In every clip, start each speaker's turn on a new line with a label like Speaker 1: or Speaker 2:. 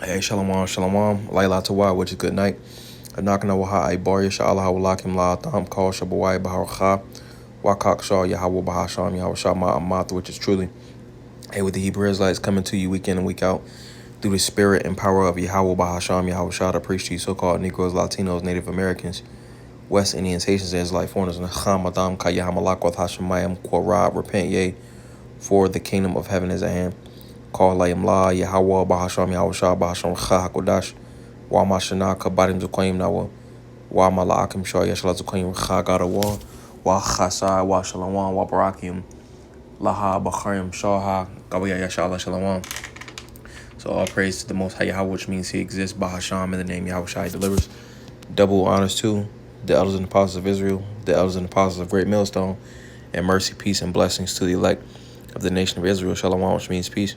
Speaker 1: Hey, shalom, shalom. Layla Tawai, which is good night. Anakana Waha Ibar Yasha Allah Walakim La Tam Call Shabawai Baharcha Wakak Shaw Yahweh Bahasham Yahweh Shama Amath, which is truly. Hey, with the Hebrew Israelites coming to you week in and week out through the spirit and power of Yahweh Bahasham Yahweh Shah, to preach to you so called Negroes, Latinos, Native Americans, West Indians, Haitians, Israelite foreigners, and Hamadam Kayahamalakwath Hashemayim Korah, repent ye, for the kingdom of heaven is at hand. Call Layim La Yahweh Bahasham Yahweh Shah Bahasham Hakodash. Wa mashana kabadim zukoyim nawa. Wa malaakim shah yashla zukoyim chagara wa. Wa chasai wa shalom wa barakim. Laha bacharim shaha gabaya yashala shalom. So all praise to the Most High Yahweh, which means He exists. Bahasham, in the name Yahweh Shai delivers. Double honors to the elders and apostles of Israel, the elders and apostles of Great Millstone, and mercy, peace, and blessings to the elect of the nation of Israel. Shalom, which means peace.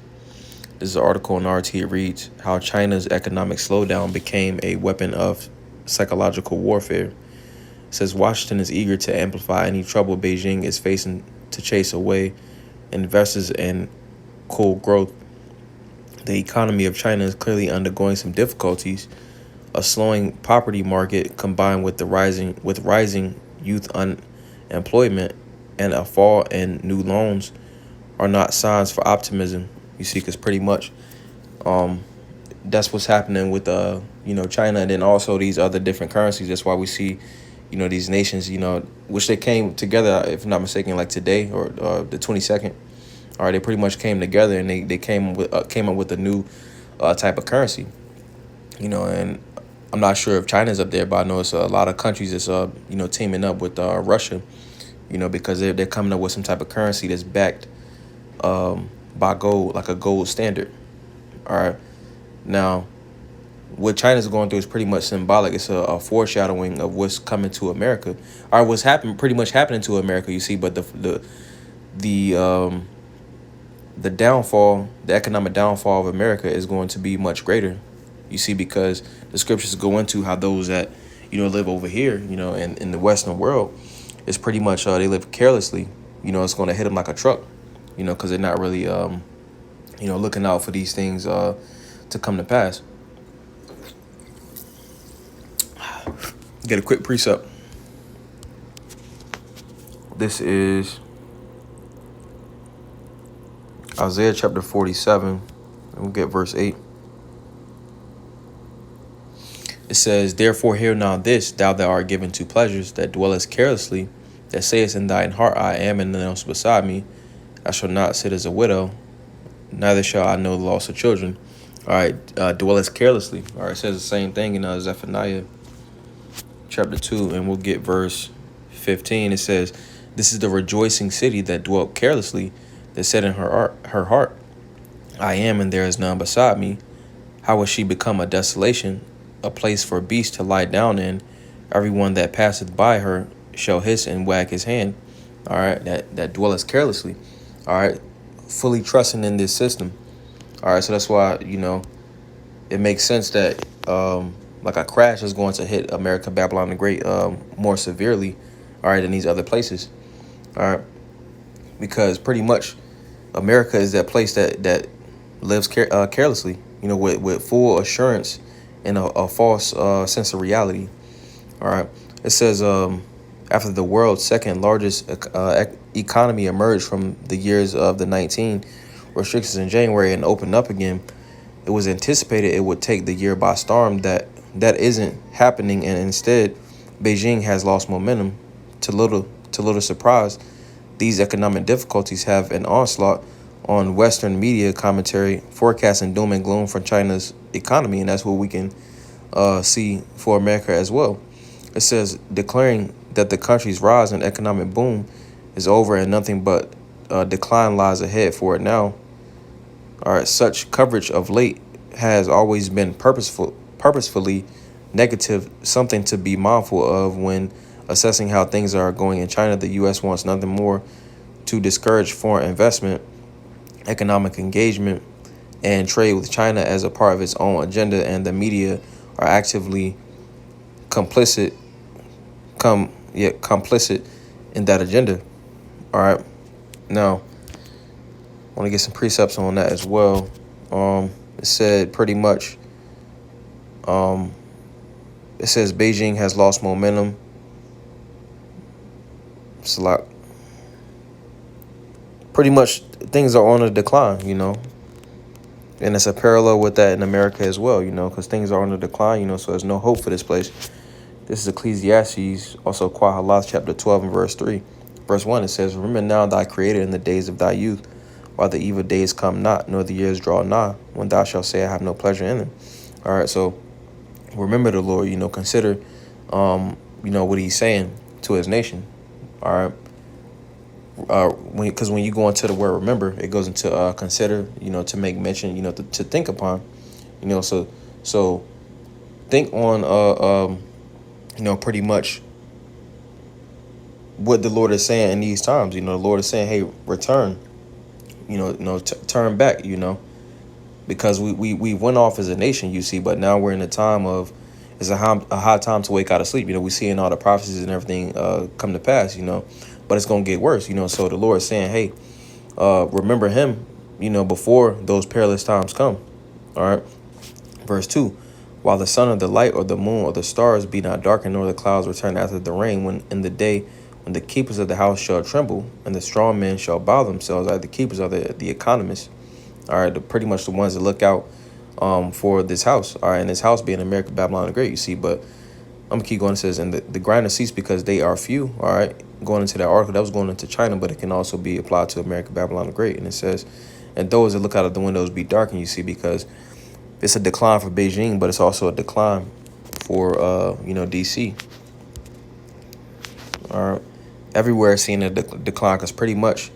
Speaker 1: This is an article in RT. It reads, How China's economic slowdown became a weapon of psychological warfare. It says, Washington is eager to amplify any trouble Beijing is facing to chase away investors and cool growth. The economy of China is clearly undergoing some difficulties. A slowing property market combined with rising youth unemployment and a fall in new loans are not signs for optimism. You see, because pretty much that's what's happening with China, and then also these other different currencies. That's why we see these nations, which they came together, if I'm not mistaken, like today or the 22nd. All right, they pretty much came together, and they came up with a new type of currency. And I'm not sure if China's up there, but I know it's a lot of countries that's teaming up with Russia, because they're coming up with some type of currency that's backed by gold, like a gold standard. All right. Now, what China's going through is pretty much symbolic. It's a foreshadowing of what's coming to America, or what's pretty much happening to America. You see, but the downfall, the economic downfall of America is going to be much greater. You see, because the scriptures go into how those that live over here, in the Western world, is pretty much they live carelessly. It's going to hit them like a truck. Because they're not really, looking out for these things to come to pass. Get a quick precept. This is Isaiah chapter 47, and we'll get verse 8. It says, Therefore hear now this, thou that art given to pleasures, that dwellest carelessly, that sayest in thine heart, I am, and none else beside me. I shall not sit as a widow, neither shall I know the loss of children. All right, dwellest carelessly. All right, it says the same thing in Zephaniah chapter 2, and we'll get verse 15. It says, This is the rejoicing city that dwelt carelessly, that said in her heart, I am, and there is none beside me. How will she become a desolation, a place for beasts to lie down in? Everyone that passeth by her shall hiss and wag his hand. All right, that dwelleth carelessly. All right, fully trusting in this system. All right, so that's why, it makes sense that like a crash is going to hit America, Babylon the Great more severely, all right, than these other places. All right, because pretty much America is that place that lives carelessly, with full assurance and a false sense of reality. All right, it says after the world's second largest economy emerged from the years of the 19 restrictions in January and opened up again, it was anticipated it would take the year by storm. That isn't happening, and instead, Beijing has lost momentum. To little surprise, these economic difficulties have an onslaught on Western media commentary, forecasting doom and gloom for China's economy, and that's what we can see for America as well. It says, declaring that the country's rise and economic boom is over and nothing but decline lies ahead for it now. All right, such coverage of late has always been purposefully negative, something to be mindful of when assessing how things are going in China. The U.S. wants nothing more to discourage foreign investment, economic engagement, and trade with China as a part of its own agenda, and the media are actively complicit in that agenda. All right, now I want to get some precepts on that as well. It said pretty much It says Beijing has lost momentum. It's like pretty much things are on a decline, and it's a parallel with that in America as well, because things are on a decline, so there's no hope for this place. This is Ecclesiastes, also Quahalah, chapter 12 and verse 3. Verse 1, it says, remember now thy creator in the days of thy youth, while the evil days come not, nor the years draw nigh, when thou shalt say, I have no pleasure in them. All right, so remember the Lord, consider, what he's saying to his nation. All right. Because when you go into the word remember, it goes into consider, to make mention, to think upon, so think on, pretty much what the Lord is saying in these times. The Lord is saying, hey, return, turn back, because we went off as a nation, you see, but now we're in a time of, it's a high time to wake out of sleep. We seeing all the prophecies and everything come to pass, but it's going to get worse, so the Lord is saying, hey, remember him, before those perilous times come. All right. Verse 2, while the sun or the light or the moon or the stars be not darkened, nor the clouds return after the rain, when in the day when the keepers of the house shall tremble, and the strong men shall bow themselves, the keepers are the economists, all right, pretty much the ones that look out for this house, all right, and this house being America, Babylon the Great, you see, but I'm gonna keep going. It says, and the grinders cease because they are few, all right, going into that article, that was going into China, but it can also be applied to America, Babylon the Great, and it says, and those that look out of the windows be darkened, you see, because it's a decline for Beijing, but it's also a decline for, D.C., all right. Everywhere seeing a decline because pretty much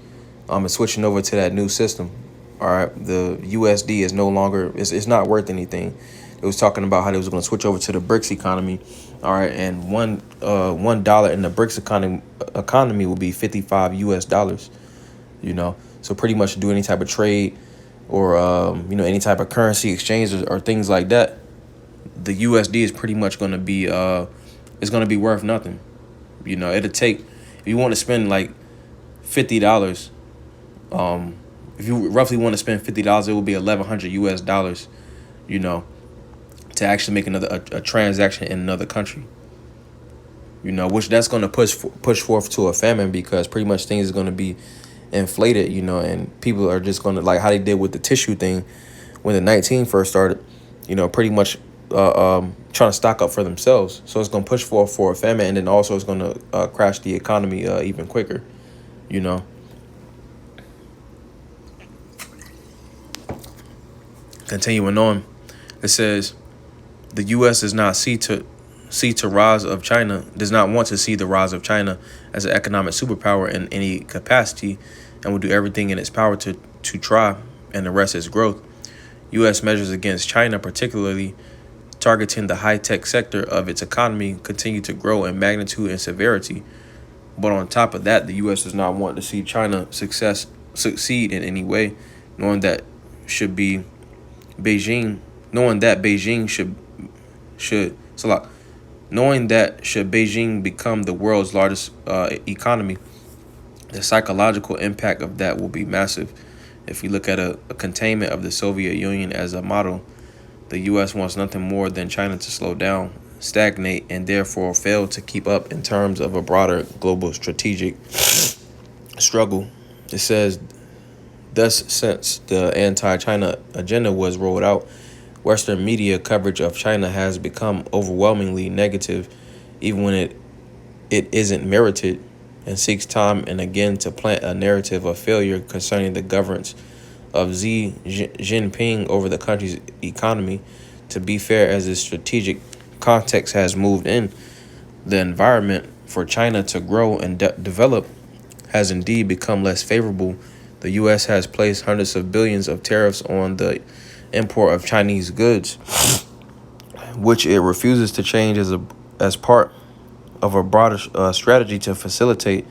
Speaker 1: it's switching over to that new system. All right. The USD is no longer, it's not worth anything. It was talking about how they was going to switch over to the BRICS economy. All right. And $1 in the BRICS economy will be 55 US dollars, so pretty much to do any type of trade or, any type of currency exchange or things like that. The USD is pretty much going to be it's going to be worth nothing. It'll take, if you want to spend like $50, if you roughly want to spend $50, it will be 1,100 US dollars, to actually make a transaction in another country, which that's going to push forth to a famine, because pretty much things are going to be inflated, and people are just going to, like how they did with the tissue thing when the 19 first started, pretty much trying to stock up for themselves. So it's going to push forth for a famine, and then also it's going to crash the economy even quicker, Continuing on, it says, the U.S. does not does not want to see the rise of China as an economic superpower in any capacity, and will do everything in its power to try and arrest its growth. U.S. measures against China, particularly targeting the high-tech sector of its economy, continue to grow in magnitude and severity. But on top of that, the U.S. does not want to see China succeed in any way, knowing that Beijing should Beijing become the world's largest economy, the psychological impact of that will be massive. If you look at a containment of the Soviet Union as a model, the U.S. wants nothing more than China to slow down, stagnate, and therefore fail to keep up in terms of a broader global strategic struggle. It says, thus, since the anti-China agenda was rolled out, Western media coverage of China has become overwhelmingly negative, even when it isn't merited, and seeks time and again to plant a narrative of failure concerning the governance of Xi Jinping over the country's economy. To be fair, as the strategic context has moved in, the environment for China to grow and develop has indeed become less favorable. The U.S. has placed hundreds of billions of tariffs on the import of Chinese goods, which it refuses to change as part of a broader strategy to facilitate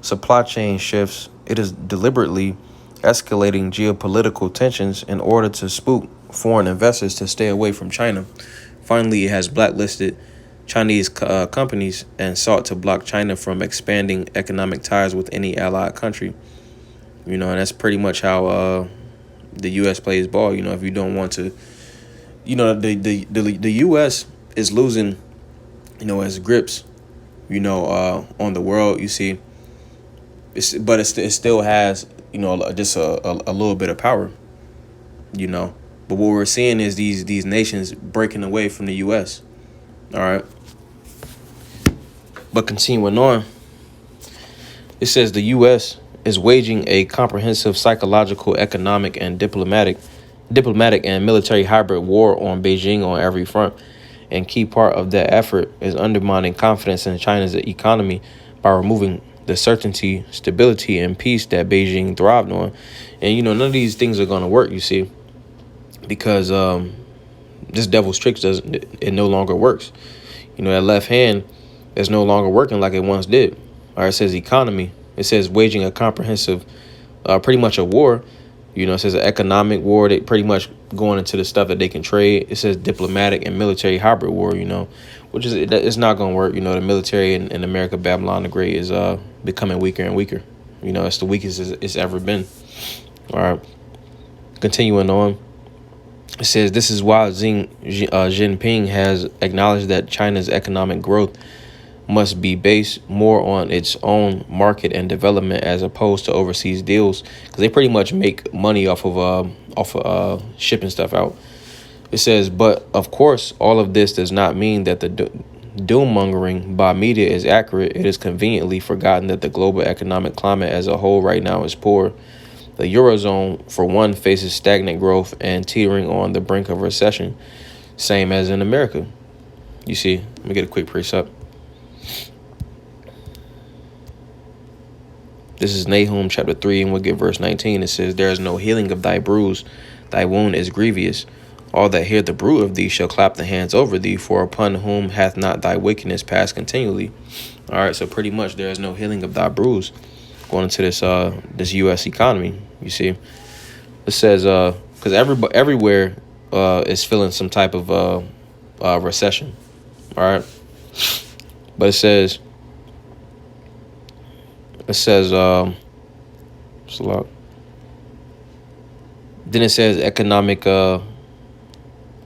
Speaker 1: supply chain shifts. It is deliberately escalating geopolitical tensions in order to spook foreign investors to stay away from China. Finally, it has blacklisted Chinese companies and sought to block China from expanding economic ties with any allied country. And that's pretty much how the U.S. plays ball. If you don't want to the U.S. is losing, its grips, on the world. You see, it still has, just a little bit of power, you know. But what we're seeing is these nations breaking away from the U.S. All right. But continuing on, it says the U.S. is waging a comprehensive psychological, economic, and diplomatic and military hybrid war on Beijing on every front. And key part of that effort is undermining confidence in China's economy by removing the certainty, stability, and peace that Beijing thrived on. And, none of these things are going to work, you see, because this devil's trick it no longer works. That left hand is no longer working like it once did. All right, it says economy. It says waging a comprehensive, pretty much a war. It says an economic war. They pretty much going into the stuff that they can trade. It says diplomatic and military hybrid war, which is it's not going to work. The military in America, Babylon the Great, is becoming weaker and weaker. It's the weakest it's ever been. All right. Continuing on. It says this is why Xi Jinping has acknowledged that China's economic growth must be based more on its own market and development as opposed to overseas deals, because they pretty much make money off of shipping stuff out. It says, but of course, all of this does not mean that the doom mongering by media is accurate. It is conveniently forgotten that the global economic climate as a whole right now is poor. The Eurozone, for one, faces stagnant growth and teetering on the brink of recession, same as in America. You see, let me get a quick precept. This is Nahum chapter 3, and we'll get verse 19. It says, there is no healing of thy bruise. Thy wound is grievous. All that hear the bruit of thee shall clap the hands over thee, for upon whom hath not thy wickedness passed continually. All right, so pretty much there is no healing of thy bruise going into this U.S. economy, you see. It says, because everywhere is feeling some type of recession, all right? But it says, then it says economic, so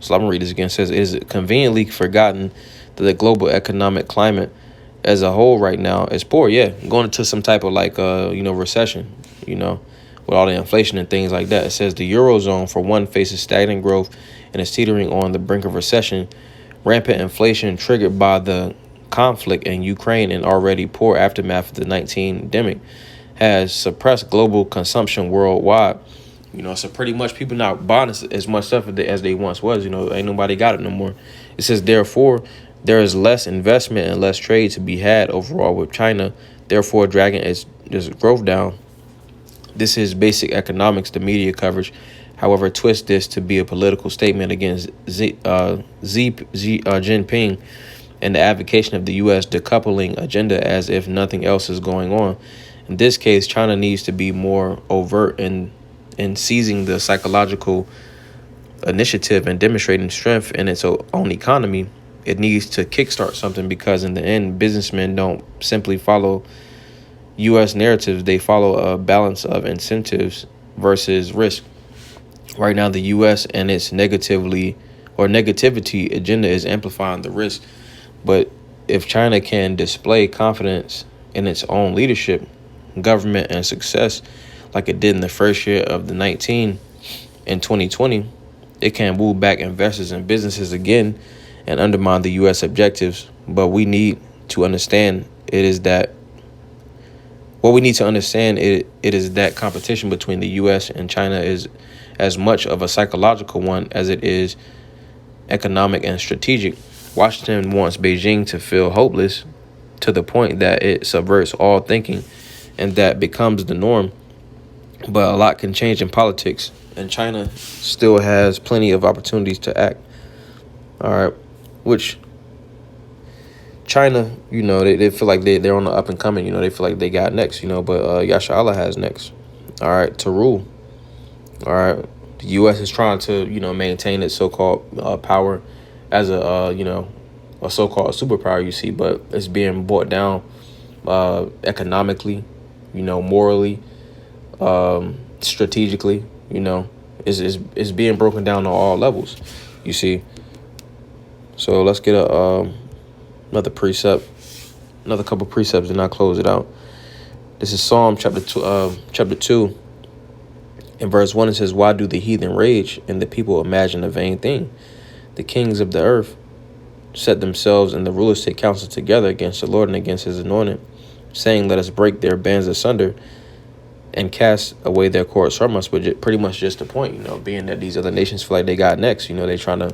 Speaker 1: I'm going to read this again. It says, it is conveniently forgotten that the global economic climate as a whole right now is poor. Yeah, going into some type of recession, with all the inflation and things like that. It says the Eurozone, for one, faces stagnant growth and is teetering on the brink of recession. Rampant inflation triggered by the conflict in Ukraine and already poor aftermath of the 19 pandemic has suppressed global consumption worldwide. So pretty much people not buying as much stuff as they once was. Ain't nobody got it no more. It says, therefore, there is less investment and less trade to be had overall with China, therefore dragging its growth down. This is basic economics. The media coverage, however, twists this to be a political statement against Xi Jinping and the advocacy of the U.S. decoupling agenda as if nothing else is going on. In this case, China needs to be more overt in seizing the psychological initiative and demonstrating strength in its own economy. It needs to kickstart something, because in the end, businessmen don't simply follow U.S. narratives. They follow a balance of incentives versus risk. Right now, the U.S. and its negativity agenda is amplifying the risk. But if China can display confidence in its own leadership, government, and success like it did in the first year of the 19 in 2020, it can woo back investors and businesses again and undermine the U.S. objectives. But we need to understand it is that competition between the U.S. and China is as much of a psychological one as it is economic and strategic. Washington wants Beijing to feel hopeless to the point that it subverts all thinking and that becomes the norm. But a lot can change in politics, and China still has plenty of opportunities to act. All right, which China, they feel like they're on the up and coming. They feel like they got next, but Yasha Allah has next. All right, to rule. All right, the U.S. is trying to, maintain its so-called power as a so-called superpower, you see, but it's being brought down economically, morally, strategically, it's being broken down on all levels. You see? So let's get another precept, another couple precepts, and I'll close it out. This is Psalm chapter 2, in verse 1. It says, "Why do the heathen rage and the people imagine a vain thing? The kings of the earth set themselves and the rulers take counsel together against the Lord and against his anointed, saying, let us break their bands asunder and cast away their cords from us." But pretty much just the point, being that these other nations feel like they got next, they're trying to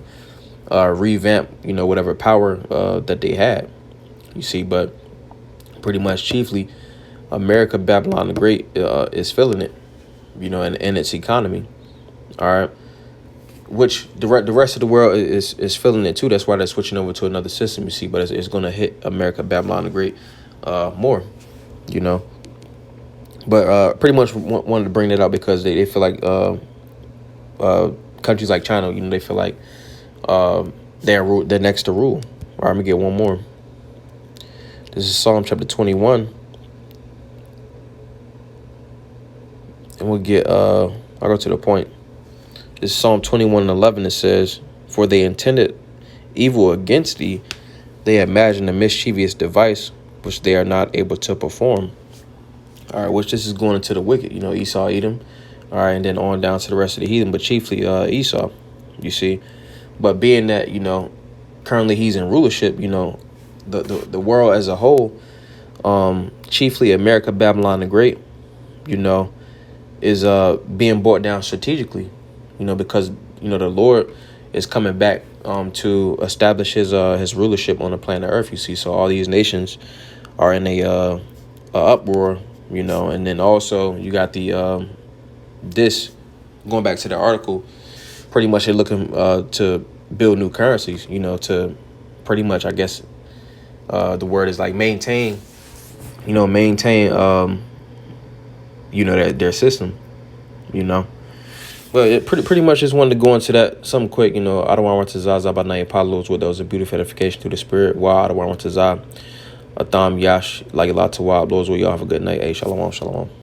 Speaker 1: revamp, whatever power that they had, you see. But pretty much chiefly America, Babylon the Great, is feeling it, in its economy. All right. Which the rest of the world is feeling it too. That's why they're switching over to another system, you see. But it's going to hit America, Babylon the Great more, But pretty much wanted to bring that up because they feel like countries like China, they feel like they're next to rule. All right, I'm going to get one more. This is Psalm chapter 21. And we'll get, I'll go to the point. This is Psalm 21:11. It says, "For they intended evil against thee. They imagined a mischievous device, which they are not able to perform." All right, which this is going into the wicked, Esau, Edom. All right, and then on down to the rest of the heathen, but chiefly Esau, you see. But being that, currently he's in rulership, the world as a whole, chiefly America, Babylon the Great, is being brought down strategically, because, the Lord is coming back to establish his rulership on the planet Earth, you see. So all these nations are in a uproar, and then also you got the this going back to the article, pretty much they're looking to build new currencies, to pretty much, I guess the word is like maintain their system, But it pretty much just wanted to go into that something quick, I don't want to Zaza by Naya Palos, where there was a beautiful edification through the spirit. Wow, I don't want to Zah. Atham Yash, like a lot to wild blows. Where y'all have a good night. Hey, shalom, shalom.